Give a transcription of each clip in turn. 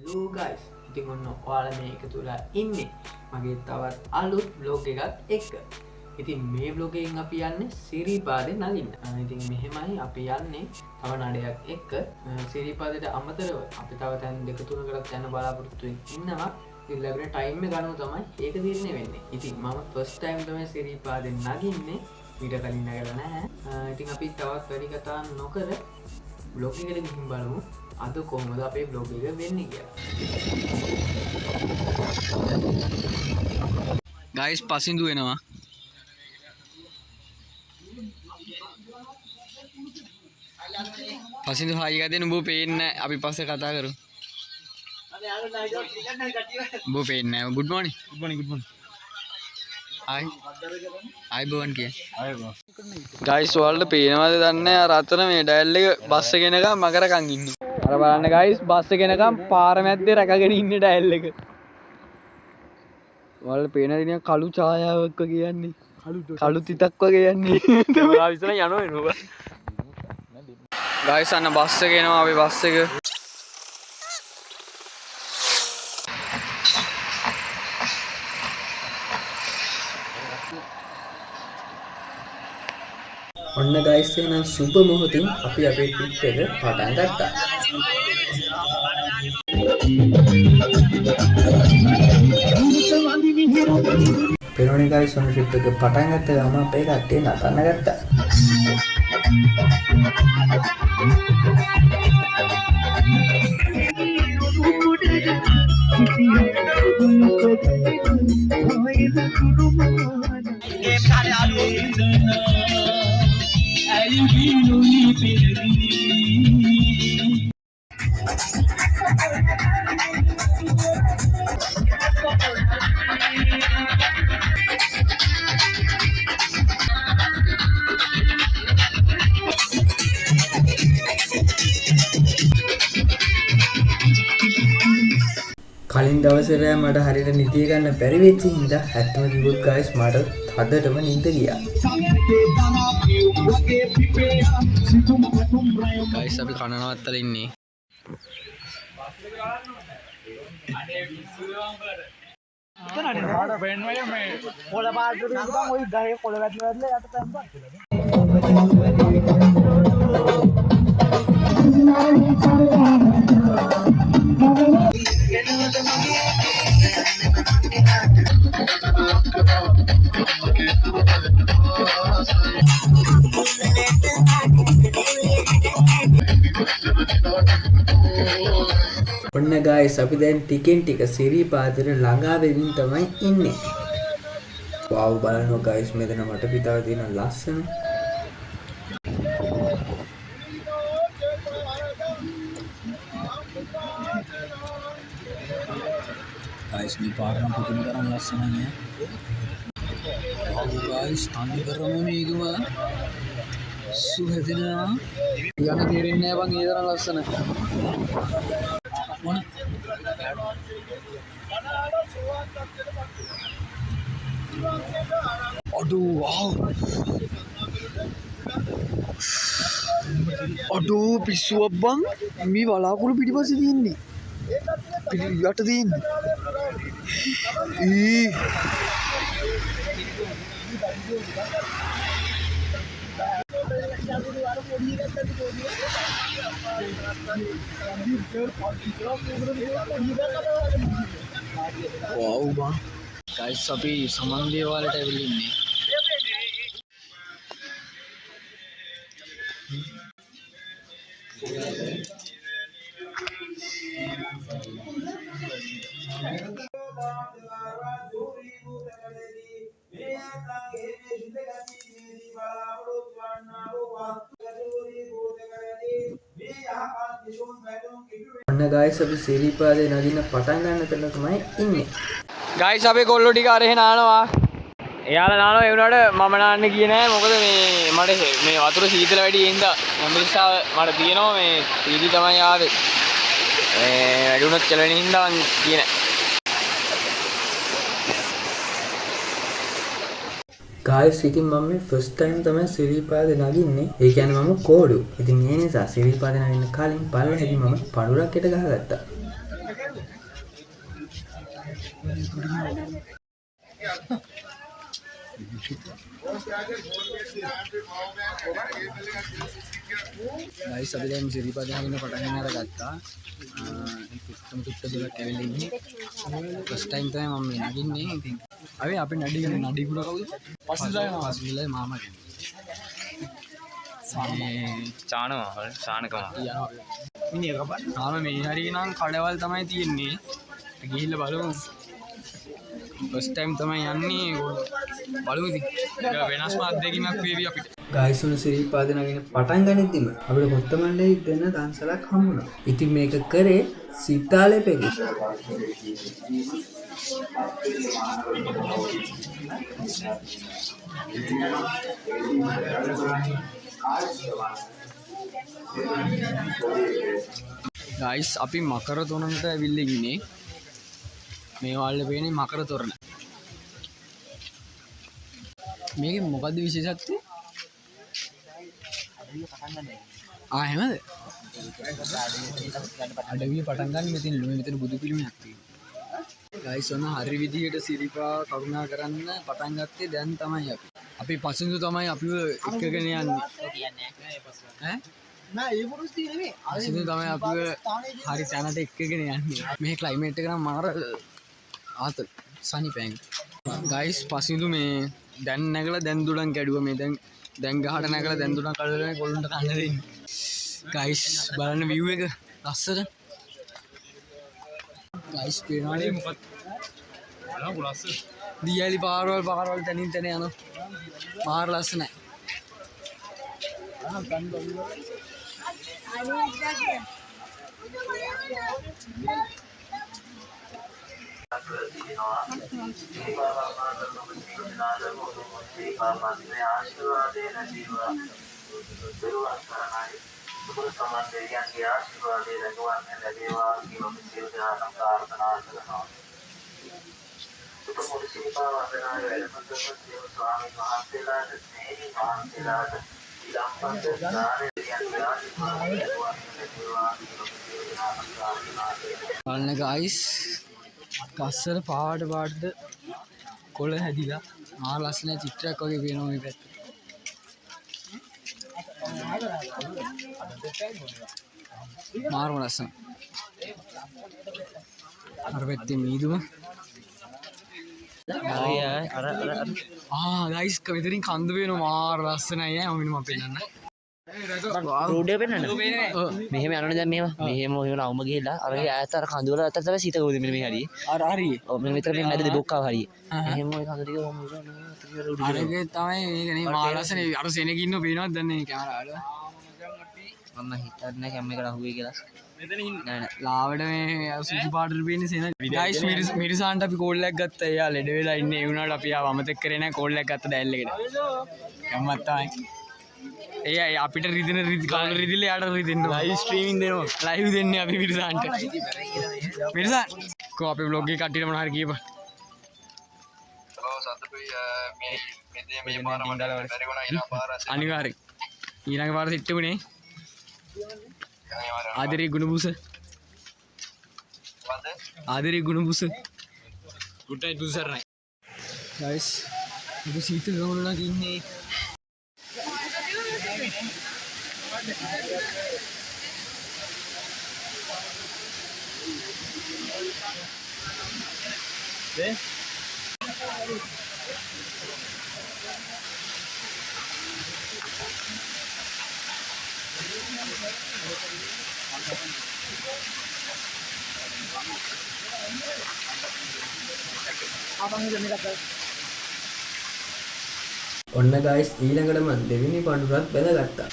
Hello guys, ඉතින් ඔන්න ඔයාලා මේ එකතු වෙලා ඉන්නේ මගේ තවත් අලුත් vlog එකක් එක්ක. ඉතින් මේ vlog එකෙන් අපි යන්නේ සිරිපාදේ නගින්න. ඉතින් මෙහෙමයි අපි යන්නේ තව නඩයක් එක්ක. සිරිපාදේට අමතරව අපි තව තැන් දෙක තුනකට යන බලාපොරොත්තු ඉන්නවා. ඉතින් ලැබෙන ටයිම් එක ගන්නව තමයි ඒක තීරණය වෙන්නේ. ඉතින් මම ෆස්ට් ටයිම් තමයි සිරිපාදේ නගින්නේ. ඊට කලින් නැගලා නැහැ. ඉතින් අපි තවත් වැඩි කතා නොකර vlog එකට ගිහින් බලමු. අද කොහොමද අපේ vlog එක වෙන්නේ කියලා. guys පසින්දු වෙනවා. පසින්දු හායි එකක් දෙන්න උඹ පේන්නේ නැහැ. අපි පස්සේ කතා කරමු. උඹ පේන්නේ නැහැ. good morning. hi බෝවන් කිය. guys ඔයාලට පේනවද දන්නේ නැහැ. අර අතන මේ ඩයල් එක බස් එක එනකම් මකරකන් ඉන්නේ. අර බලන්න guys බස් එක එනකම් පාර මැද්දේ රැකගෙන ඉන්නේ ඩයල් එක. ඔයාලට පේනද නිකන් කළු ඡායාවක් වගේ යන්නේ. කළු තිතක් වගේ යන්නේ. ඔයා විතර යනවා එනවා. guys අන්න බස් එක එනවා අපි බස් එක. ඔන්න guys එහෙනම් සුබ මොහොතින් අපි අපේ ට්‍රිප් එක පටන් ගත්තා. පෙරෝනේ guys ඔන්න ට්‍රිප් එක පටන් ගත්ත ගමන් අපේ කට්ටිය නටන්න ගත්තා. කලින් දවසේ රෑ මට හරියට නිදිය ගන්න බැරි වෙච්ච හින්දා ඇත්තම කිව්වොත් guys මට හදටම නිින්ද ගියා. guys අපි කනනවත්තල ඉන්නේ. ඔන්න guys අපි දැන් ටිකෙන් ටික සිරිපාදේට ළඟා වෙමින් තමයි ඉන්නේ. wow බලන්න guys මෙතන මට පිටාව තියෙන ලස්සන. guys මේ පාර නම් පුදුම තරම් ලස්සනයි නේ. wow guys තනි කරම මේකම සුහදෙනවා. යන තේරෙන්නේ නැහැ බං ඒ තරම් ලස්සන. මොන අඩෝ wow අඩෝ පිස්සුවක් බං මේ වලාකුළු පිටිපස්සේ තියෙන්නේ. යට තියෙන්නේ. wow bang guys අපි සමන්දිය වලට ඇවිල්ලා ඉන්නේ. ඔන්න guys අපි සිරිපාදේ නගින්න පටන් ගන්න තැන තමයි ඉන්නේ. guys අපේ කොල්ලෝ ටික අරගෙන නානවා. එයාලා නානවා ඒ වුණාට මම නාන්න ගියේ නෑ. මොකද මේ මට මේ වතුර සීතල වැඩි හින්දා මම නිසා මට තියෙනවා මේ සීදි තමයි ආවේ. වැඩි වුණොත් චලවෙන හින්දා මං ගියේ නෑ. guys ඉතින් මම මේ first time තමයි සිරිපාදේ නගින්නේ. ඒ කියන්නේ මම කෝඩු. ඉතින් ඒ නිසා සිරිපාදේ නගින්න කලින් පල්ලෙහාදී මම පඳුරක් යට ගහගත්තා. ගයිස් අපි දැන් සිරිපද නගින්න පටන් අරගත්තා. තුට්ට දුරක් ඇවිල්ලා ඉන්නේ. ෆස්ට් ටයිම් තමයි මම මේ නගින්නේ. ඉතින් අපි නඩි කුඩ කවුද? පස්සේ මාමා චානකම ඉන්නේ කපන්. තාම මේ හරිය නම් කඩවල් තමයි තියෙන්නේ. ගිහිල්ලා බලමු. ෆස්ට් ටයිම් තමයි යන්නේ. බලමු ඉතින්. ඒක වෙනස්ම අත්දැකීමක් වේවි අපිට. ගයිස් උන සිරිපාද නගින පටන් ගනිද්දිම අපිට කොත්තමල්ලේ දෙන්න දන්සලක් හම්බුණා. ඉතින් මේක කරේ සිතාලේ පෙරි. ගයිස් අපි මකර තොරණට ඇවිල්ලා ඉන්නේ. මේ වලේ පේන්නේ මකර තොරණ. මේකේ මොකද්ද විශේෂත්වය? එහෙමද? අඩවිය පටන් ගන්න මෙතන බුදු පිළිමයක් තියෙනවා. ගයිස් ඔන්න හරි විදියට සිරිපා කරුණා කරන්න පටන් ගත්තේ දැන් තමයි අපි. අපි පසින්දු තමයි අපිව එක්කගෙන යන්නේ. ඈ? නෑ ඒ පුරුස්ති නෙමෙයි. පසින්දු තමයි අපිව හරි තැනට එක්කගෙන යන්නේ. මේ ක්ලයිමේට් එක නම් මාර ආතල් සනිපෑන්. ගයිස් පසින්දු මේ දැන් නැගලා දැන් දුඩන් කැඩුවා මේ දැන් ගහට නැගලා දැන් දුඩන් කඩලා කොල්ලන්ට කන්න දෙන්නේ. ගයිස් බලන්න view එක ලස්සන. ගයිස් පේනවනේ මොකක්ද? බලන්න ලස්සන. දියලි පාරවල් තනින් තන යනවා. මාර ලස්සනයි. සුබ සමාජයන්ගේ ආශිර්වාදයේ ලැබවන්න ලැබේවා කියලා අපි සියලු දෙනාම ප්‍රාර්ථනා කරනවා. උතුම් සිරිපා වන්දනාවේ වැඩම කරන සියලු ස්වාමීන් වහන්සේලාට ස්නේහී වහන්සේලාට ඊළම්පත් දානයන්ගේ ආශිර්වාදයේ ලැබවන්න ලැබේවා කියලා අපි සියලු දෙනාම ප්‍රාර්ථනා කරනවා. බලන්න ගයිස් කස්සර පාට කොළ හැදිලා මාර ලස්සන චිත්‍රයක් වගේ පේනවා මේ පැත්තේ. මාරම ලස්සන. අර පැත්තේ මීදුම. ගයිස් මෙතනින් කන්ද පේනවා මාර ලස්සනයි ඈ. මම පෙන්නන්න. රෝඩේ පෙන්නන්න. මෙහෙම යනවනේ දැන් මෙහෙම අවුම ගිහිල්ලා අර ඈත අර කඳු වල අතට තමයි සීත ගොඩ මෙන්න මේ හරිය. හරිය. ඔව් මෙන්න මෙතන මේ මැද දෙබොක්කාව හරිය. එහෙම ඔය කඳු ටික ඔහොම අරගේ තමයි මේක නේ මාර ලස්සන. අර සෙනෙක ඉන්නව පේනවද දැන් මේ කැමරාවල? මම හිතන්නේ කැම් එකට අහුවේ කියලා. මෙතන ඉන්න. නෑ ලාවට මේ සුදු පාටට පේන්නේ සෙනග. ගයිස් මිරිසාන්ට අපි කෝල් එකක් ගත්තා. එයා ලෙඩ වෙලා ඉන්නේ. ඒ වුණාට අපි ආව අමතක කරේ නෑ කෝල් එකක් ගත්තා දැල් එකට. කැම්මත් තමයි. ඒ අපිට රිදෙන කවුරු රිදිලා යාට රිදෙන්න ලයිව් ස්ට්‍රීමින් දෙනවා. ලයිව් දෙන්නේ අපි මිරිසාන්ට. මිරිසාන් කො අපේ vlog එක කට්ටියට මොන හරි කියපන්. ඔව් සතුටුයි මේ පාර මණ්ඩල වැඩි වුණා ඊළඟ පාර අනිවාර්යෙන්. ඊළඟ පාර සිට් උනේ. ආදරේ ගුණබුස. ආදරේ ගුණබුස. good night බුසරණයි. guys අපි සීතල ගමනක් ඉන්නේ. ඔන්න ගයිස් ඊළඟට මම දෙවෙනි පඳුරත් බැලගත්තා.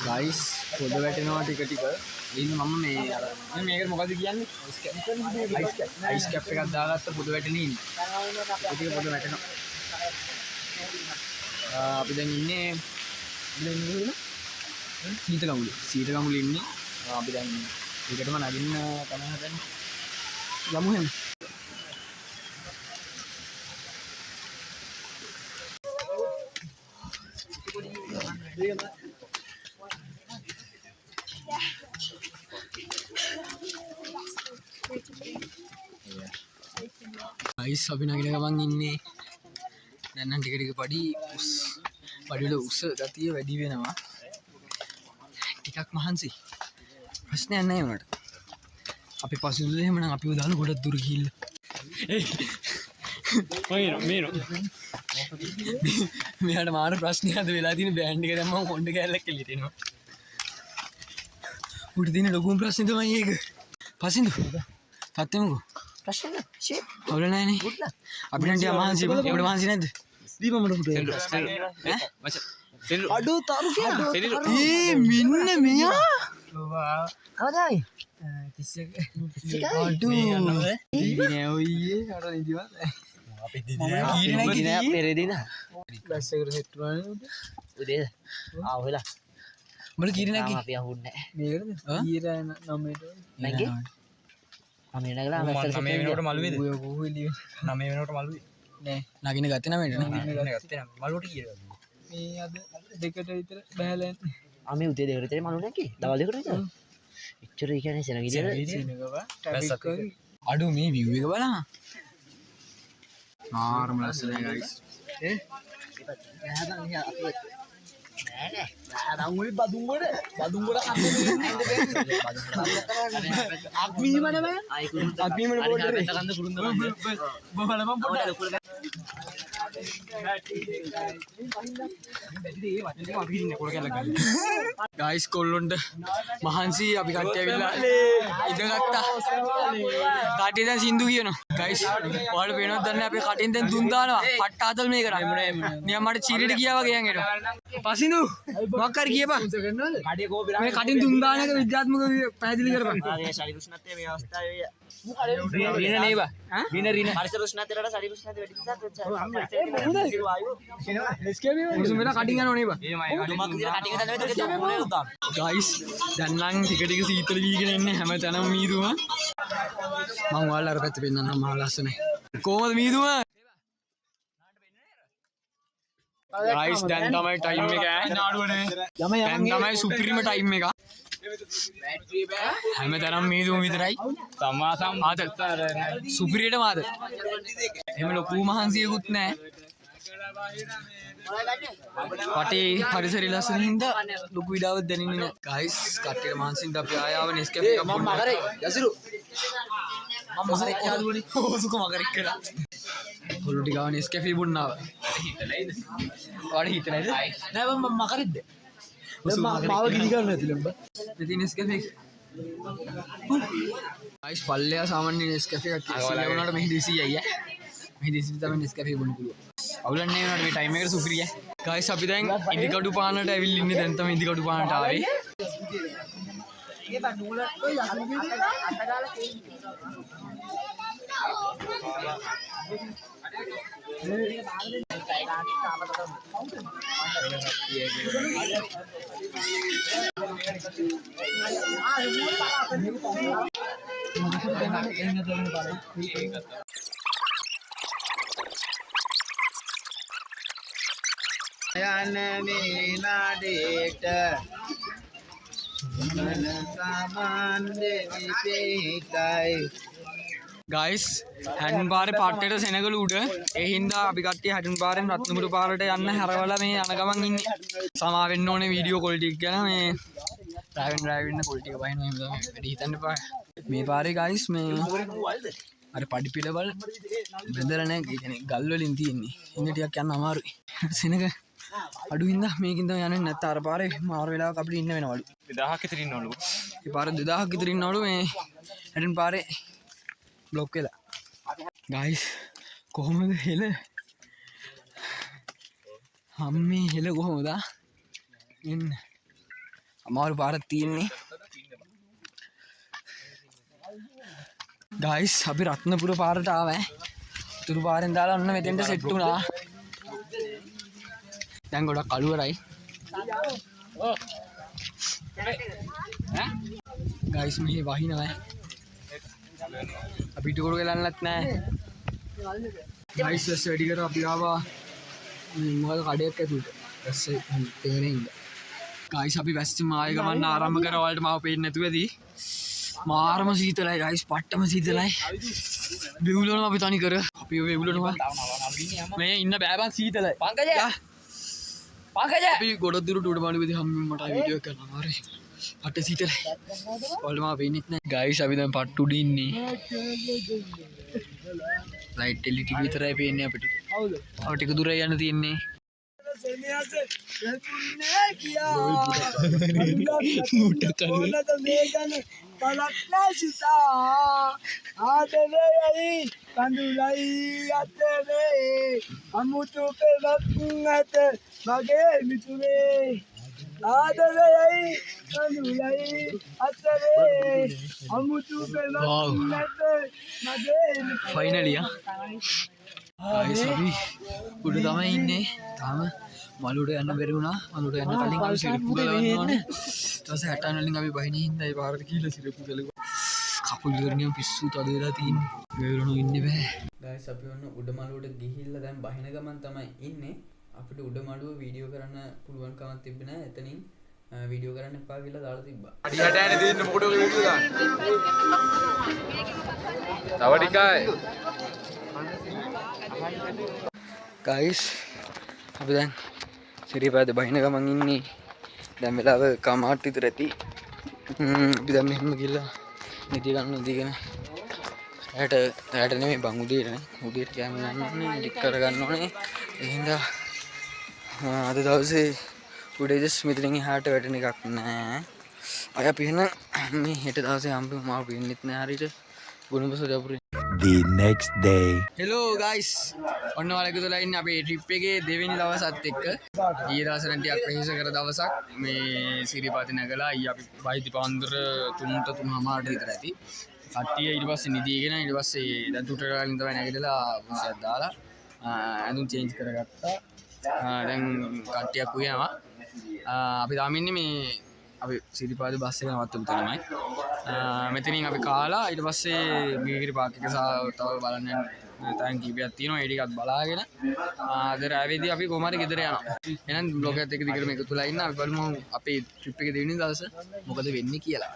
ගයිස් පොද වැටෙනවා ටික ටික. ඉන්න මම මේ අර මේකට මොකද්ද කියන්නේ? අයිස් කැප් එකක් දාගත්ත පොද වැටෙන්නේ ඉන්නේ. ටික පොද වැටෙනවා. අපි දැන් ඉන්නේ සීත ගමුලේ ඉන්නේ. අපි දැන් ඒකටම නගින්න තමයි හදන්නේ. යමු එහෙනම්. ගයිස් අපි නගින ගමන් ඉන්නේ දැන් නම් ටික ටික පඩිවල උස ගතිය වැඩි වෙනවා ටිකක් මහන්සි ප්‍රශ්නයක් නැහැ උනට අපි පසුදුල එහෙමනම් අපි උදාන ගොඩක් දුර ගිහිල්ලා මෙයාට මාර ප්‍රශ්නයක් වෙලා තියෙන බෑන්ඩ් එක දැම්මම කොණ්ඩ කැල්ලක් එළියට එනවා උඩ තියෙන ලොකුම ප්‍රශ්නේ තමයි ඒක පසින්දු සත්‍යමකෝ ප්‍රශ්න ෂේ අවුල නැහැනේ අපිට නම් ටික මහන්සි ඒකට මහන්සි නැද්ද දීපමඩ පුතේ අඩෝ තරු කියලා මෙන්න මෙයා කවදායි 31 අඩෝ නෑ ඔයියේ අර නිදිවත් අපි කීරේ නෑ පෙරේදින බස් එකට සෙට් වුණානේ උදේ වෙලා මම කීරේ නෑ අපි අහුන්නේ මේකද කීරේ 9ට නැගේ මම නගලා මැස්සල් 9 වෙනකොට මළුවේද ඔය කොහොල්ලි 9 වෙනකොට මළුවේ නෑ නගින ගත්තේ නෑ මේට ගත්තේ නැහැ මළුවට කීයද මේ අද දෙකට විතර බහැලා අපි උදේ දෙකට විතර මනුනේ නැකි දවල් දෙකට විතර එච්චර ඒ කියන්නේ සෙනගිරියට අඩු මේ view එක බලන්න ආරම ලස්සනයි guys ගයිස් කොල්ලොන්ට මහන්සි අපි කට්ටිය ඇවිල්ලා ඉඳගත්තා කට්ටිය දැන් සින්දු කියනවා ගයිස් ඔයාලට පේනවද දන්නේ අපේ කටින් දැන් දුම් දානවා පට්ට ආතල් මේකට නියම් මට චීරෙට ගියා වගේ යන් එනවා පසින්දු මොකක් හරි කියපන් මේ කටින් දුම් දාන එක විද්‍යාත්මක පැහැදිලි කරපන් ශරීර උෂ්ණත්වය මේ අවස්ථාවේ රින නේබා රින පරිසර උෂ්ණත්වයට ශරීර උෂ්ණත්වය වැඩි නිසා උණුසුම වෙලා කටින් යනවා නේබා ගයිස් දැන් නම් ටික ටික සීතල වීගෙන ඉන්නේ හැම තැනම මීදුම මම ඔයාලා අර පැත්තේ පෙන්නන්නම් මහා ලස්සනයි කොහමද මීදුම ගයිස් දැන් තමයි ටයිම් එක නාඩුවනේ දැන් තමයි සුපිරිම ටයිම් එක හැම තැනම මීදුම විතරයි සම්මාසම් ආතල් සුපිරියට මාද එහෙම ලොකු මහන්සියකුත් නැහැ පටේ පරිසරය ලස්සන හින්දා ලොකු විඩාවක් දැනෙන්නේ නැහැ ගයිස් කට්ටියට මහන්සින්ද අපි ආයාව නෙස්කැෆේ එකක් මම මගරේ යසිරු මම මගරේ යාළුවනේ ඕසුක මගරෙක් කළා කොල්ලෝ ටික ආව නෙස්කැෆේ බොන්නාව හිතලයිද ඔයාලට හිතලයිද නෑ මම මගරෙද්ද මාව ගිනි ගන්න ඇතිලම්බ මෙතන නෙස්කැෆේ ගයිස් පල්ලෙයා සාමාන්‍ය නෙස්කැෆේ එකක් ඉස්සෙල්ලා වුණාට මෙහි 200යි මෙහි 200 තමයි නෙස්කැෆේ බොන්න පුළුවන් අවුලක් නෑ වුණාට මේ ටයිම් එකට සුපිරිය ගයිස් අපි දැන් ඉදිකඩු පානට ඇවිල්ලා ඉන්නේ දැන් තමයි ඉදිකඩු පානට ආවේ යන මේ නාඩේට මන සාමාන්‍ය විපේතයි ගයිස් හැඩන් පාරේ පාටේට සෙනගලු උඩ ඒ හින්දා අපි කට්ටිය හැඩන් පාරෙන් රත්නපුර පාරට යන්න හැරවලා මේ යන ගමන් ඉන්නේ සමා වෙන්න ඕනේ වීඩියෝ කෝල් ටික ගැන මේ ඩ්‍රයිව් වෙන්න කෝල් ටික බහිනවා එහෙම තමයි වැඩි හිතන්න එපා මේ පාරේ ගයිස් මේ අර පඩි පිළවල් බෙදලා නැහැ ඒ කියන්නේ ගල් වලින් තියෙන්නේ ඉන්න ටිකක් යන්න අමාරුයි සෙනග අඩු හින්දා මේකින් තමයි යන්නේ නැත්නම් අර පාරේ මාර වෙලාවක අපිට ඉන්න වෙනවලු 2000ක් විතර ඉන්නවලු ඒ පාර 2000ක් විතර ඉන්නවලු මේ හැඩන් පාරේ බ්ලොක් වෙලා ගයිස් කොහොමද හෙල අම්මේ හෙල කොහොමද එන්න අමාරු පාරක් තියෙන්නේ ගයිස් අපි රත්නපුර පාරට ආවේ තුරු පාරෙන් දාලා ඔන්න මෙතෙන්ට සෙට් වුණා දැන් ගොඩක් කළුවරයි ගයිස් මෙහි වහිනවා අපි ටෝර ගලන්නත් නෑ ගයිස් වැස්ස වැඩි කර අපි ආවා මොකද කඩයක් ඇතුළට වැස්ස තේරෙන්නේ ගයිස් අපි වැස්ස මාය ගමන් ආරම්භ කරා ඔයාලට මාව පේන්නේ නැතුව ඇති මාරම සීතලයි ගයිස් පට්ටම සීතලයි බෙවුලන අපි තනි කර අපි වෙවුලනවා මේ ඉන්න බෑබන් සීතලයි පංකජ අපි ගොඩදුරට උඩ මාළු විදිහ මට වීඩියෝ එකක් කරනවා මාරේ අට සීතලයි ඔයාලට මම පේන්නෙත් නැහැ ගයිස් අපි දැන් පට්ටු උඩ ඉන්නේ ලයිට් LED විතරයි පේන්නේ අපිට හවුද තව ටික දුර යන්න තියෙන්නේ ෆයිනලි අපි උඩ තමයි ඉන්නේ තාම මලුට යන්න බැරි වුණා මලුට යන්න කලින් අපි සිරිප්පු ගලවන්න ඕනේ ඊට පස්සේ 60 වලින් අපි බහිනේ හින්දා ඒ පාරට ගිහලා සිරිප්පු ගලුවා කකුල් දෙකනියම පිස්සු තද වෙලා තියෙන්නේ වේරණු ඉන්නේ බෑ ගයිස් අපි ඔන්න උඩ මළුවට ගිහිල්ලා දැන් බහින ගමන් තමයි ඉන්නේ අපිට උඩ මළුව වීඩියෝ කරන්න පුළුවන් කමක් තිබ්බේ නැහැ එතනින් වීඩියෝ කරන්න එපා කියලා දාලා තිබ්බා අඩි 60 යන්නේ දෙන්න මොකටද වීඩියෝ දාන්න තව ටිකයි ගයිස් අපි දැන් සිරිපාද බහින ගමන් ඉන්නේ දැන් වෙලාව කමාට් විතර ඇති අපි දැන් මෙහෙම ගිහලා නිදි ගන්න දීගෙන රැට නෙමෙයි බං උදේට කැම ගන්න ඕනේ ටික කර ගන්න ඕනේ ඒ හින්දා අද දවසේ උඩේ ජස් මෙතනින් එහාට වැටෙන එකක් නෑ අය අපි එහෙනම් මේ හෙට දවසේ හම්බෙමු මාව පේන්නෙත් නෑ හරියට ගුණබස දපුරේ The next day. Hello guys. ඔන්න ඔයාලා එකතුලා ඉන්නේ අපේ ට්‍රිප් එකේ දෙවෙනි දවසත් එක්ක. ඊයේ දවසේ නම් ටිකක් වෙහෙස කර දවසක්. මේ සිරිපාති නැගලා ඊ අපි වයිති පාන්දර 3ට 3:00 විතර ඇති. කට්ටිය ඊට පස්සේ නිදිගෙන ඊට පස්සේ දැන් තුටට කලින් තමයි නැගිටලා මුසක් දාලා ඇඳුම් චේන්ජ් කරගත්තා. දැන් කට්ටියක් උයනවා. අපි තාම ඉන්නේ මේ අපි සිරිපාද බස් එක නවත්තපු තැනමයි. මෙතනින් අපි කාලා ඊට පස්සේ ගිගිරි පාක් එක තව බලන්න තැන් කීපයක් තියෙනවා ඒ ටිකත් බලාගෙන අද රාවේදී අපි කොහොම හරි ගෙදර යනවා. එහෙනම් බ්ලොග් එකත් එක්ක දිගටම එකතුලා ඉන්න අපි බලමු අපේ ට්‍රිප් එකේ දෙවෙනි දවස මොකද වෙන්නේ කියලා.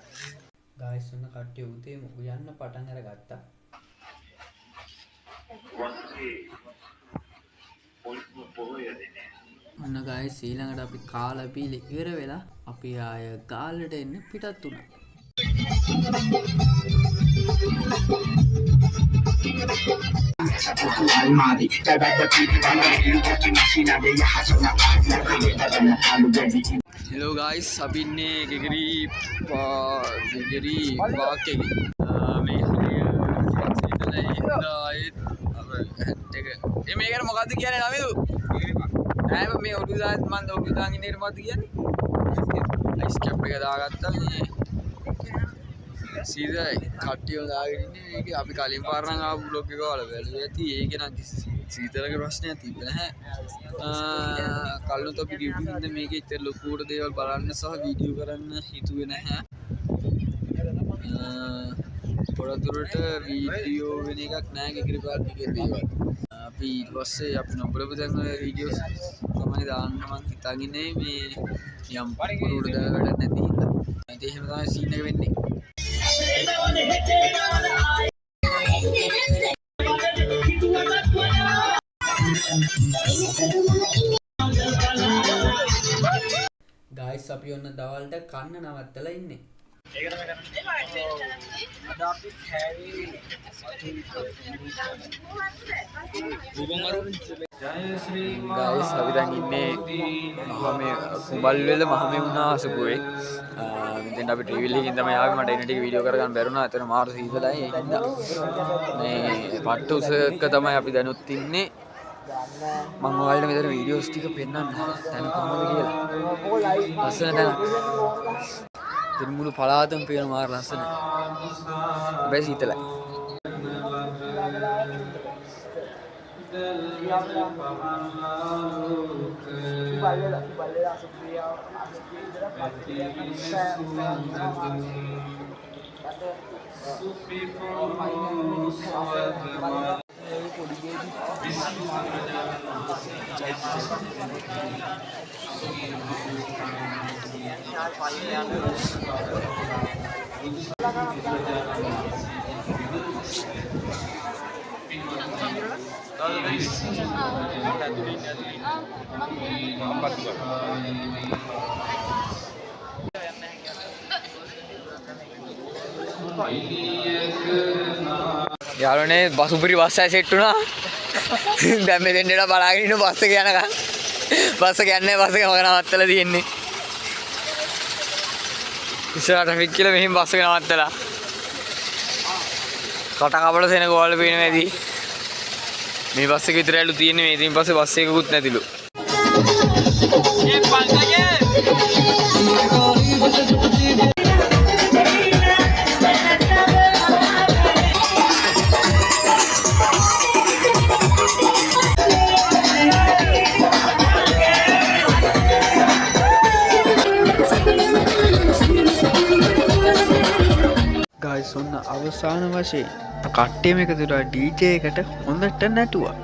ගයිස් ඔන්න කට්ටිය උදේ උයන්න පටන් අරගත්තා. ඔන්න ගයිස් ඊළඟට අපි කාලා පීලා ඉවර වෙලා අපි ආය ගාල්ලට එන්න පිටත් වුණා. Hello guys අපි ඉන්නේ ගෙගිරි පාක් එකේ මේ හරිය ඉඳලා ආයෙත් මේකට මොකද්ද කියන්නේ නමෙදු ඈ මේ ඔඩුදාත් මන් ඔඩුදාන් ඉන්නේ මොකද්ද කියන්නේ අයිස් කැප් එක දාගත්තා මේ සීදා කට්ටිය දාගෙන ඉන්නේ මේක අපි කලින් පාර නම් ආපු බ්ලොග් එක වල බැලුවා ඇති ඒක නම් සීතලක ප්‍රශ්නයක් තිබ්බ නැහැ කල්ලුත් අපි ගිහුම් හින්ද මේකේ ඉතින් ලොකුවට දේවල් බලන්න සහ වීඩියෝ කරන්න හිතුවේ නැහැ පොඩ දුරට වීඩියෝ වෙන එකක් නැහැ ගෙගිරි පාක් එකේ දේවල් අපි ඊට පස්සේ අපි නොබලපු දැන් ඔය වීඩියෝස් තමයි දාන්න මම හිතාගෙන ඉන්නේ මේ යම් පොරොඩ දාලා වැඩක් නැති හින්දා ඉතින් එහෙම තමයි සීන් එක වෙන්නේ ගයිස් අපි ඔන්න දවල්ට කන්න නවත්තලා ඉන්නේ. ගයිස් අපි දැන් ඉන්නේ මහමේ කුඹල්වල මහමේ වුණා අසපුවේ මෙතෙන් අපි ට්‍රැවල් එකකින් තමයි ආවේ මට එන ටික වීඩියෝ කරගන්න බැරුණා එතන මාරු සීතලයි ඒ හින්දා මේ පට්ටු උසක තමයි අපි දැනුත් ඉන්නේ මම ඔයාලට මෙතන වීඩියෝස් ටික පෙන්නන්න දැන් කොහොමද කියලා ලස්සන දැනක් ඉතින් මුළු පළාතම පේන මාර ලස්සන හැබැයි සීතලයි යාළුවනේ බස් උපරි බස් එකයි සෙට් වුණා. දැන් මෙතෙන් එලා බලාගෙන ඉන්න බස් එක යනකම්. බස් එක යන්නේ බස් එක මග නවත්තලා තියෙන්නේ. ඉස්සරහට ට්‍රැෆික් කියලා මෙහෙම බස් එක නවත්තලා. කට කපල සෙන ගෝල් පේනවා ඇති. මේ බස් එක විතරයිලු තියෙන්නේ මේ ඉතින් පස්සේ බස් එකකුත් නැතිලු. ගයිස් ඔන්න අවසාන වශයෙන් කට්ටියම එකතු වෙලා DJ එකට හොඳට නැටුවා.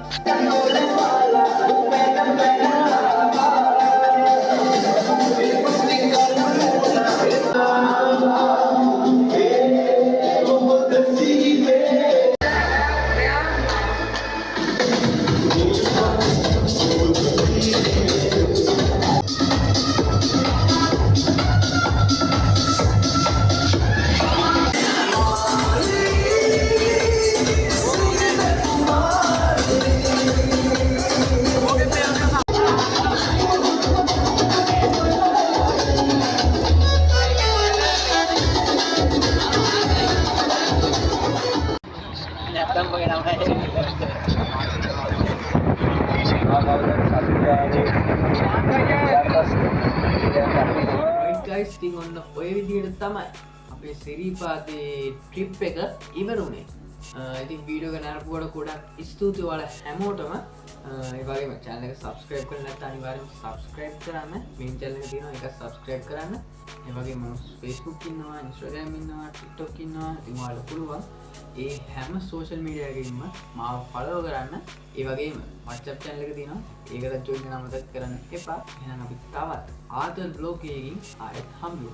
ගයිස් ඉතින් ඔන්න ඔය විදිහට තමයි අපේ සිරිපාදේ ට්‍රිප් එක ඉවරුනේ. ඉතින් වීඩියෝ එක නරඹුවට ගොඩක් ස්තුතියි ඔයාලා හැමෝටම. ඒ වගේම channel එක subscribe කරලා නැත්නම් අනිවාර්යෙන්ම subscribe කරන්න. main channel එක තියෙනවා ඒක subscribe කරන්න. ඒ වගේම Facebook ඉන්නවා, Instagram ඉන්නවා, TikTok ඉන්නවා. ඉතින් ඔයාලා පුළුවන් ඒ හැම social media එකකින්ම මාව follow කරන්න. ඒ වගේම WhatsApp channel එක තියෙනවා. ඒකට join වෙන්න මතක කරන්න එපා. එහෙනම් අපි තවත් ආදල් vlog එකකින් ආයෙත් හම්බෙමු.